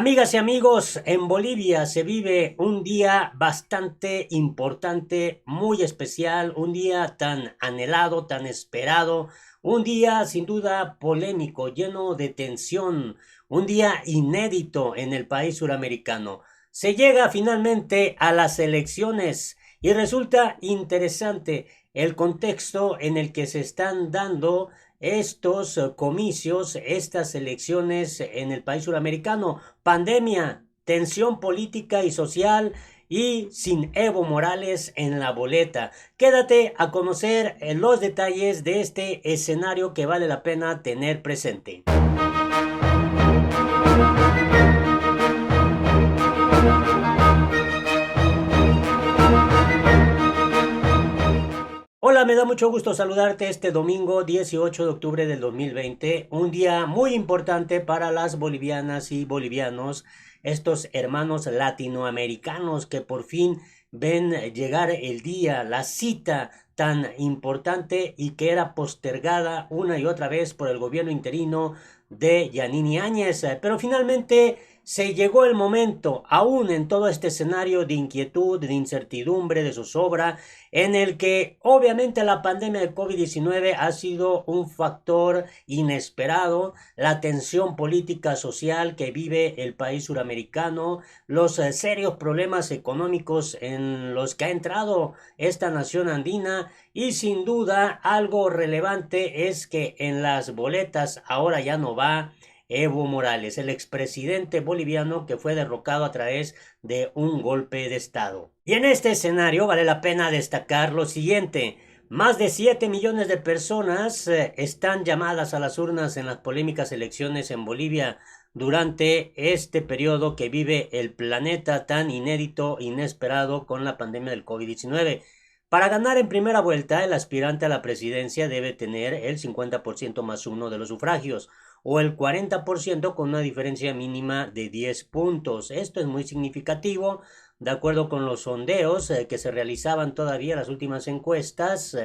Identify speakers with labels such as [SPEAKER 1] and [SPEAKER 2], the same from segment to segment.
[SPEAKER 1] Amigas y amigos, en Bolivia se vive un día bastante importante, muy especial, un día tan anhelado, tan esperado, un día sin duda polémico, lleno de tensión, un día inédito en el país suramericano. Se llega finalmente a las elecciones y resulta interesante el contexto en el que se están dando estos comicios, estas elecciones en el país suramericano. Pandemia, tensión política y social y sin Evo Morales en la boleta. Quédate a conocer los detalles de este escenario que vale la pena tener presente. Hola, me da mucho gusto saludarte este domingo 18 de octubre del 2020, un día muy importante para las bolivianas y bolivianos, estos hermanos latinoamericanos que por fin ven llegar el día, la cita tan importante y que era postergada una y otra vez por el gobierno interino de Yanini Áñez, pero finalmente se llegó el momento, aún en todo este escenario de inquietud, de incertidumbre, de zozobra, en el que obviamente la pandemia de COVID-19 ha sido un factor inesperado, la tensión política social que vive el país suramericano, los serios problemas económicos en los que ha entrado esta nación andina y sin duda algo relevante es que en las boletas ahora ya no va Evo Morales, el expresidente boliviano que fue derrocado a través de un golpe de Estado. Y en este escenario vale la pena destacar lo siguiente. Más de 7 millones de personas están llamadas a las urnas en las polémicas elecciones en Bolivia durante este periodo que vive el planeta tan inédito, inesperado con la pandemia del COVID-19. Para ganar en primera vuelta, el aspirante a la presidencia debe tener el 50% más uno de los sufragios o el 40% con una diferencia mínima de 10 puntos. Esto es muy significativo. De acuerdo con los sondeos que se realizaban todavía las últimas encuestas,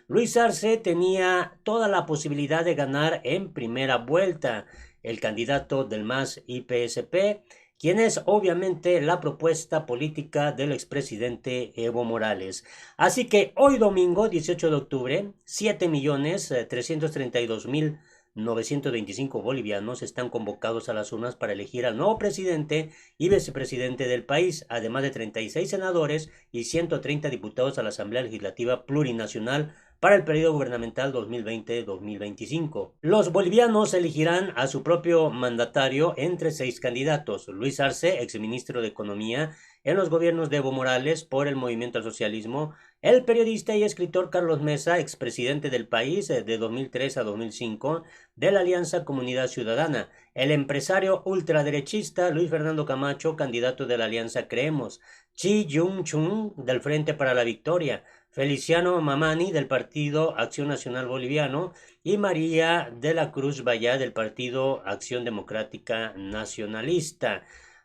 [SPEAKER 1] Luis Arce tenía toda la posibilidad de ganar en primera vuelta. El candidato del MAS IPSP, quien es obviamente la propuesta política del expresidente Evo Morales. Así que hoy domingo 18 de octubre, 7.332.925 bolivianos están convocados a las urnas para elegir al nuevo presidente y vicepresidente del país, además de 36 senadores y 130 diputados a la Asamblea Legislativa Plurinacional para el periodo gubernamental 2020-2025. Los bolivianos elegirán a su propio mandatario entre 6 candidatos: Luis Arce, exministro de Economía en los gobiernos de Evo Morales por el Movimiento al Socialismo; el periodista y escritor Carlos Mesa, expresidente del país de 2003 a 2005 de la Alianza Comunidad Ciudadana; el empresario ultraderechista Luis Fernando Camacho, candidato de la Alianza Creemos; Chi Yung-chung del Frente para la Victoria; Feliciano Mamani del Partido Acción Nacional Boliviano y María de la Cruz Vallá del Partido Acción Democrática Nacionalista.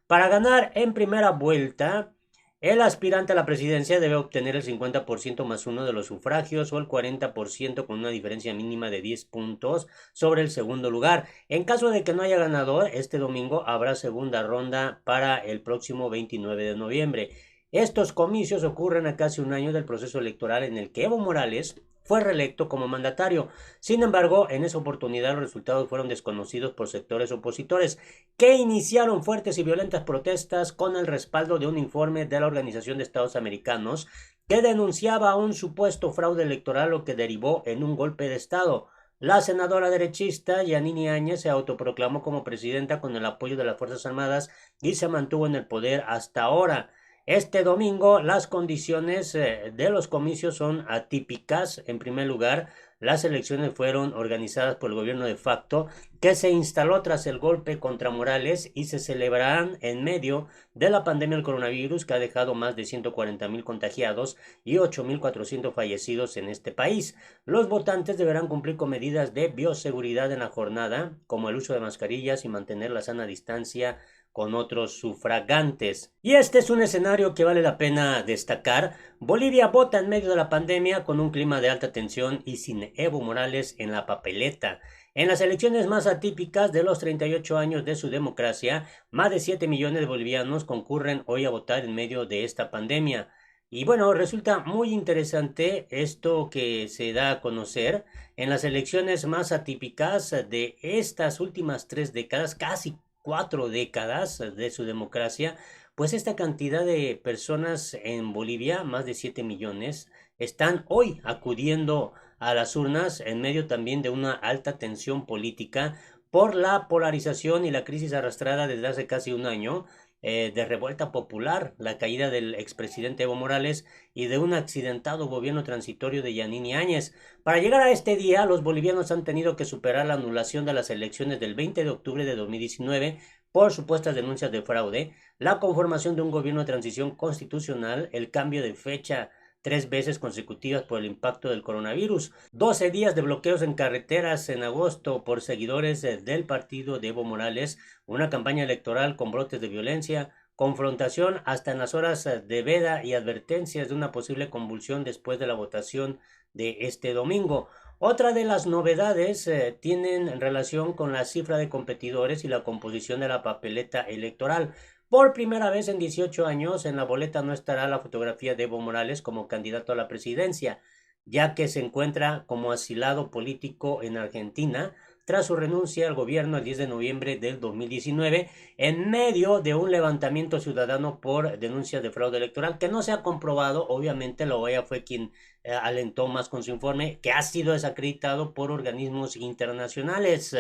[SPEAKER 1] Para ganar en primera vuelta, el aspirante a la presidencia debe obtener el 50% más uno de los sufragios o el 40% con una diferencia mínima de 10 puntos sobre el segundo lugar. En caso de que no haya ganador, este domingo habrá segunda ronda para el próximo 29 de noviembre. Estos comicios ocurren a casi un año del proceso electoral en el que Evo Morales fue reelecto como mandatario. Sin embargo, en esa oportunidad los resultados fueron desconocidos por sectores opositores que iniciaron fuertes y violentas protestas con el respaldo de un informe de la Organización de Estados Americanos que denunciaba un supuesto fraude electoral, lo que derivó en un golpe de Estado. La senadora derechista Yanini Áñez se autoproclamó como presidenta con el apoyo de las Fuerzas Armadas y se mantuvo en el poder hasta ahora. Este domingo las condiciones de los comicios son atípicas. En primer lugar, las elecciones fueron organizadas por el gobierno de facto que se instaló tras el golpe contra Morales y se celebrarán en medio de la pandemia del coronavirus que ha dejado más de 140.000 contagiados y 8.400 fallecidos en este país. Los votantes deberán cumplir con medidas de bioseguridad en la jornada, como el uso de mascarillas y mantener la sana distancia con otros sufragantes. Y este es un escenario que vale la pena destacar. Bolivia vota en medio de la pandemia con un clima de alta tensión y sin Evo Morales en la papeleta. En las elecciones más atípicas de los 38 años de su democracia, más de 7 millones de bolivianos concurren hoy a votar en medio de esta pandemia. Y bueno, resulta muy interesante esto que se da a conocer en las elecciones más atípicas de estas últimas 3 décadas, casi 4 décadas de su democracia, pues esta cantidad de personas en Bolivia, más de 7 millones, están hoy acudiendo a las urnas en medio también de una alta tensión política por la polarización y la crisis arrastrada desde hace casi un año, de revuelta popular, la caída del expresidente Evo Morales y de un accidentado gobierno transitorio de Yanine Áñez. Para llegar a este día, los bolivianos han tenido que superar la anulación de las elecciones del 20 de octubre de 2019 por supuestas denuncias de fraude, la conformación de un gobierno de transición constitucional, el cambio de fecha 3 veces consecutivas por el impacto del coronavirus, 12 días de bloqueos en carreteras en agosto por seguidores del partido de Evo Morales, una campaña electoral con brotes de violencia, confrontación hasta en las horas de veda y advertencias de una posible convulsión después de la votación de este domingo. Otra de las novedades tienen relación con la cifra de competidores y la composición de la papeleta electoral. Por primera vez en 18 años, en la boleta no estará la fotografía de Evo Morales como candidato a la presidencia, ya que se encuentra como asilado político en Argentina tras su renuncia al gobierno el 10 de noviembre del 2019, en medio de un levantamiento ciudadano por denuncias de fraude electoral que no se ha comprobado. Obviamente la OEA fue quien alentó más con su informe, que ha sido desacreditado por organismos internacionales.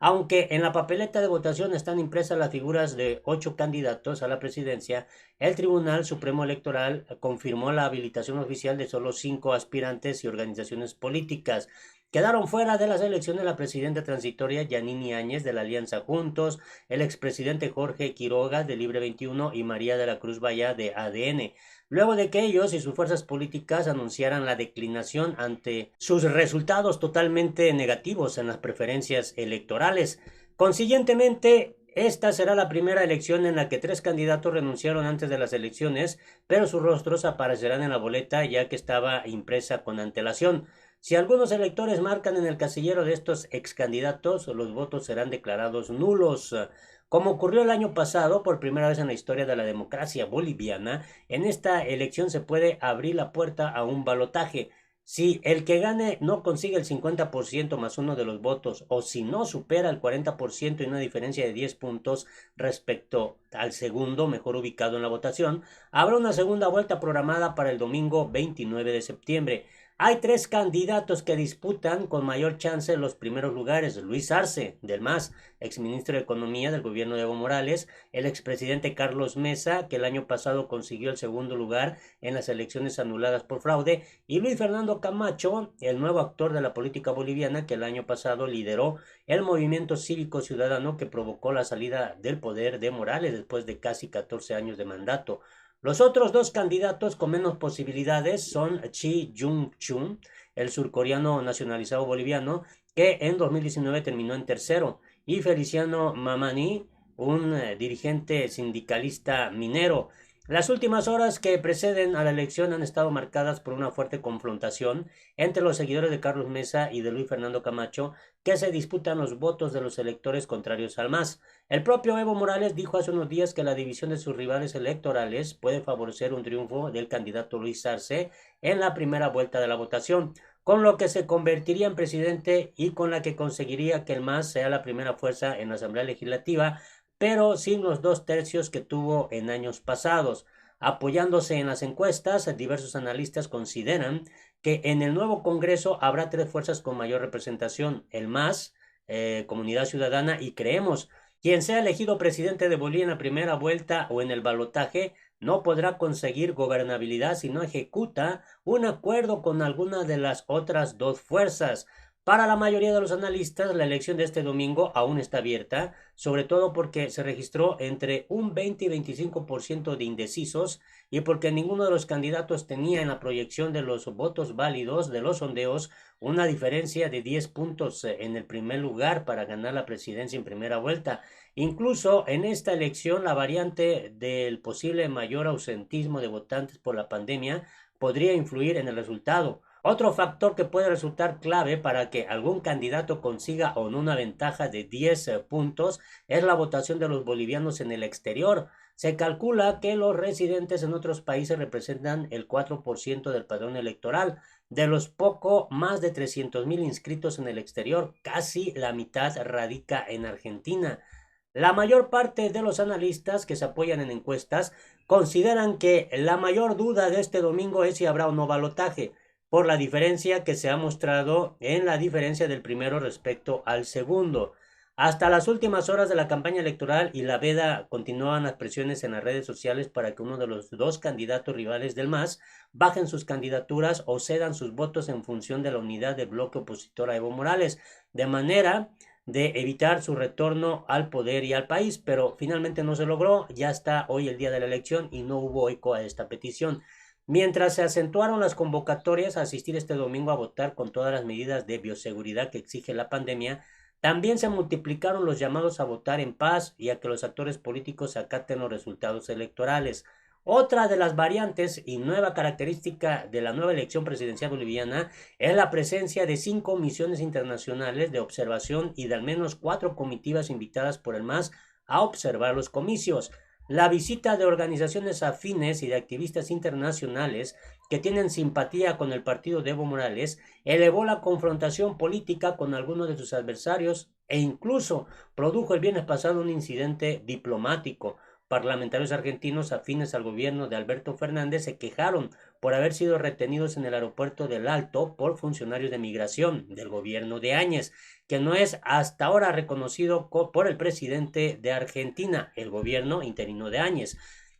[SPEAKER 1] Aunque en la papeleta de votación están impresas las figuras de 8 candidatos a la presidencia, el Tribunal Supremo Electoral confirmó la habilitación oficial de solo 5 aspirantes y organizaciones políticas. Quedaron fuera de las elecciones la presidenta transitoria Yanine Áñez de la Alianza Juntos, el expresidente Jorge Quiroga de Libre 21 y María de la Cruz Valla de ADN, luego de que ellos y sus fuerzas políticas anunciaran la declinación ante sus resultados totalmente negativos en las preferencias electorales. Consiguientemente, esta será la primera elección en la que 3 candidatos renunciaron antes de las elecciones, pero sus rostros aparecerán en la boleta ya que estaba impresa con antelación. Si algunos electores marcan en el casillero de estos excandidatos, los votos serán declarados nulos. Como ocurrió el año pasado, por primera vez en la historia de la democracia boliviana, en esta elección se puede abrir la puerta a un balotaje. Si el que gane no consigue el 50% más uno de los votos, o si no supera el 40% y una diferencia de 10 puntos respecto al segundo mejor ubicado en la votación, habrá una segunda vuelta programada para el domingo 29 de septiembre. Hay 3 candidatos que disputan con mayor chance los primeros lugares: Luis Arce, del MAS, exministro de Economía del gobierno de Evo Morales; el expresidente Carlos Mesa, que el año pasado consiguió el segundo lugar en las elecciones anuladas por fraude; y Luis Fernando Camacho, el nuevo actor de la política boliviana, que el año pasado lideró el movimiento cívico ciudadano que provocó la salida del poder de Morales después de casi 14 años de mandato. Los otros 2 candidatos con menos posibilidades son Chi Jung-chun, el surcoreano nacionalizado boliviano, que en 2019 terminó en tercero, y Feliciano Mamani, un dirigente sindicalista minero. Las últimas horas que preceden a la elección han estado marcadas por una fuerte confrontación entre los seguidores de Carlos Mesa y de Luis Fernando Camacho, que se disputan los votos de los electores contrarios al MAS. El propio Evo Morales dijo hace unos días que la división de sus rivales electorales puede favorecer un triunfo del candidato Luis Arce en la primera vuelta de la votación, con lo que se convertiría en presidente y con la que conseguiría que el MAS sea la primera fuerza en la Asamblea Legislativa, pero sin los 2 tercios que tuvo en años pasados. Apoyándose en las encuestas, diversos analistas consideran que en el nuevo Congreso habrá 3 fuerzas con mayor representación: el MAS, Comunidad Ciudadana y Creemos. Quien sea elegido presidente de Bolivia en la primera vuelta o en el balotaje no podrá conseguir gobernabilidad si no ejecuta un acuerdo con alguna de las otras 2 fuerzas. Para la mayoría de los analistas, la elección de este domingo aún está abierta, sobre todo porque se registró entre un 20 y 25% de indecisos y porque ninguno de los candidatos tenía en la proyección de los votos válidos de los sondeos una diferencia de 10 puntos en el primer lugar para ganar la presidencia en primera vuelta. Incluso en esta elección, la variante del posible mayor ausentismo de votantes por la pandemia podría influir en el resultado. Otro factor que puede resultar clave para que algún candidato consiga o no una ventaja de 10 puntos es la votación de los bolivianos en el exterior. Se calcula que los residentes en otros países representan el 4% del padrón electoral. De los poco más de 300,000 inscritos en el exterior, casi la mitad radica en Argentina. La mayor parte de los analistas que se apoyan en encuestas consideran que la mayor duda de este domingo es si habrá o no balotaje, por la diferencia que se ha mostrado en la diferencia del primero respecto al segundo. Hasta las últimas horas de la campaña electoral y la veda continuaban las presiones en las redes sociales para que uno de los dos candidatos rivales del MAS bajen sus candidaturas o cedan sus votos en función de la unidad del bloque opositor a Evo Morales, de manera de evitar su retorno al poder y al país, pero finalmente no se logró. Ya está hoy el día de la elección y no hubo eco a esta petición. Mientras se acentuaron las convocatorias a asistir este domingo a votar con todas las medidas de bioseguridad que exige la pandemia, también se multiplicaron los llamados a votar en paz y a que los actores políticos acaten los resultados electorales. Otra de las variantes y nueva característica de la nueva elección presidencial boliviana es la presencia de 5 misiones internacionales de observación y de al menos 4 comitivas invitadas por el MAS a observar los comicios. La visita de organizaciones afines y de activistas internacionales que tienen simpatía con el partido de Evo Morales elevó la confrontación política con algunos de sus adversarios e incluso produjo el viernes pasado un incidente diplomático. Parlamentarios argentinos afines al gobierno de Alberto Fernández se quejaron por haber sido retenidos en el aeropuerto del Alto por funcionarios de migración del gobierno de Áñez, que no es hasta ahora reconocido por el presidente de Argentina, el gobierno interino de Áñez.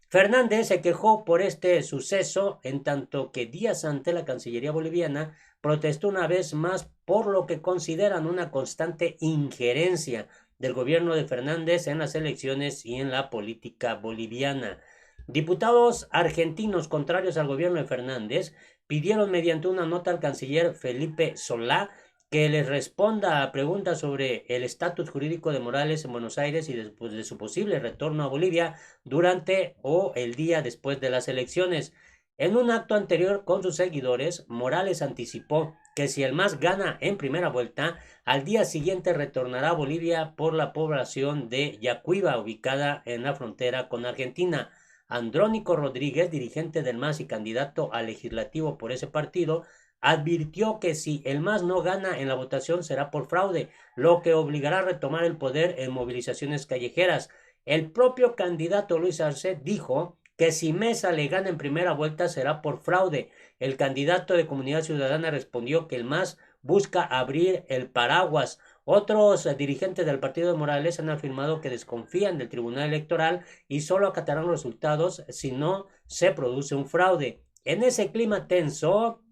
[SPEAKER 1] Fernández se quejó por este suceso, en tanto que días antes la Cancillería boliviana protestó una vez más por lo que consideran una constante injerencia del gobierno de Fernández en las elecciones y en la política boliviana. Diputados argentinos contrarios al gobierno de Fernández pidieron mediante una nota al canciller Felipe Solá que les responda a preguntas sobre el estatus jurídico de Morales en Buenos Aires y después de su posible retorno a Bolivia durante o el día después de las elecciones. En un acto anterior con sus seguidores, Morales anticipó que si el MAS gana en primera vuelta, al día siguiente retornará a Bolivia por la población de Yacuiba, ubicada en la frontera con Argentina. Andrónico Rodríguez, dirigente del MAS y candidato al legislativo por ese partido, advirtió que si el MAS no gana en la votación será por fraude, lo que obligará a retomar el poder en movilizaciones callejeras. El propio candidato Luis Arce dijo que si Mesa le gana en primera vuelta será por fraude. El candidato de Comunidad Ciudadana respondió que el MAS busca abrir el paraguas. Otros dirigentes del partido de Morales han afirmado que desconfían del Tribunal Electoral y solo acatarán los resultados si no se produce un fraude. En ese clima tenso,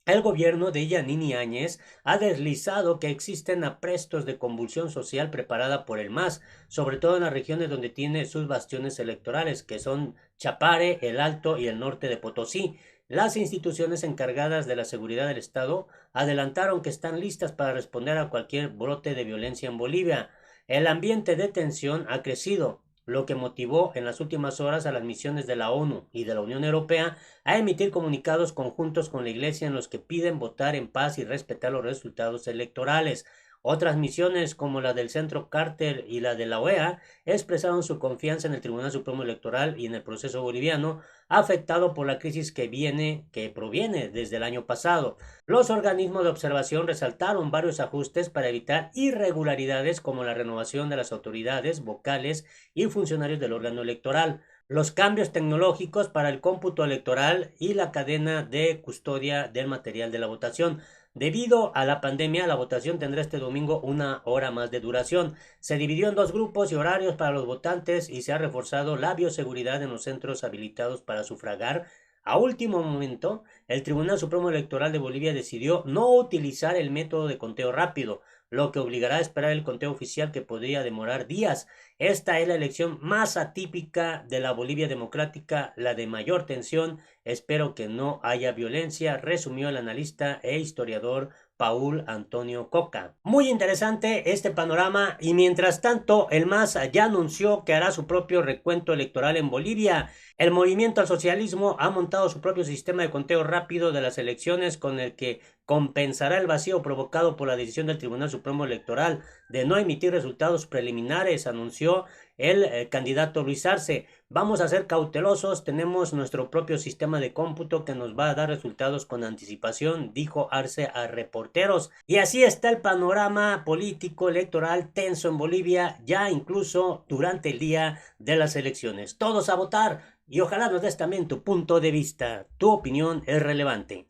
[SPEAKER 1] el gobierno de Yanine Áñez ha deslizado que existen aprestos de convulsión social preparada por el MAS, sobre todo en las regiones donde tiene sus bastiones electorales, que son Chapare, el Alto y el norte de Potosí. Las instituciones encargadas de la seguridad del Estado adelantaron que están listas para responder a cualquier brote de violencia en Bolivia. El ambiente de tensión ha crecido, lo que motivó en las últimas horas a las misiones de la ONU y de la Unión Europea a emitir comunicados conjuntos con la Iglesia en los que piden votar en paz y respetar los resultados electorales. Otras misiones, como la del Centro Carter y la de la OEA, expresaron su confianza en el Tribunal Supremo Electoral y en el proceso boliviano, afectado por la crisis que proviene desde el año pasado. Los organismos de observación resaltaron varios ajustes para evitar irregularidades como la renovación de las autoridades, vocales y funcionarios del órgano electoral, los cambios tecnológicos para el cómputo electoral y la cadena de custodia del material de la votación. Debido a la pandemia, la votación tendrá este domingo una hora más de duración. Se dividió en dos grupos y horarios para los votantes y se ha reforzado la bioseguridad en los centros habilitados para sufragar. A último momento, el Tribunal Supremo Electoral de Bolivia decidió no utilizar el método de conteo rápido, lo que obligará a esperar el conteo oficial que podría demorar días. Esta es la elección más atípica de la Bolivia democrática, la de mayor tensión. Espero que no haya violencia, resumió el analista e historiador Paul Antonio Coca. Muy interesante este panorama y mientras tanto el MAS ya anunció que hará su propio recuento electoral en Bolivia. El movimiento al socialismo ha montado su propio sistema de conteo rápido de las elecciones con el que compensará el vacío provocado por la decisión del Tribunal Supremo Electoral de no emitir resultados preliminares, anunció el candidato Luis Arce. Vamos a ser cautelosos, tenemos nuestro propio sistema de cómputo que nos va a dar resultados con anticipación, dijo Arce a reporteros. Y así está el panorama político electoral tenso en Bolivia, ya incluso durante el día de las elecciones. Todos a votar y ojalá nos des también tu punto de vista. Tu opinión es relevante.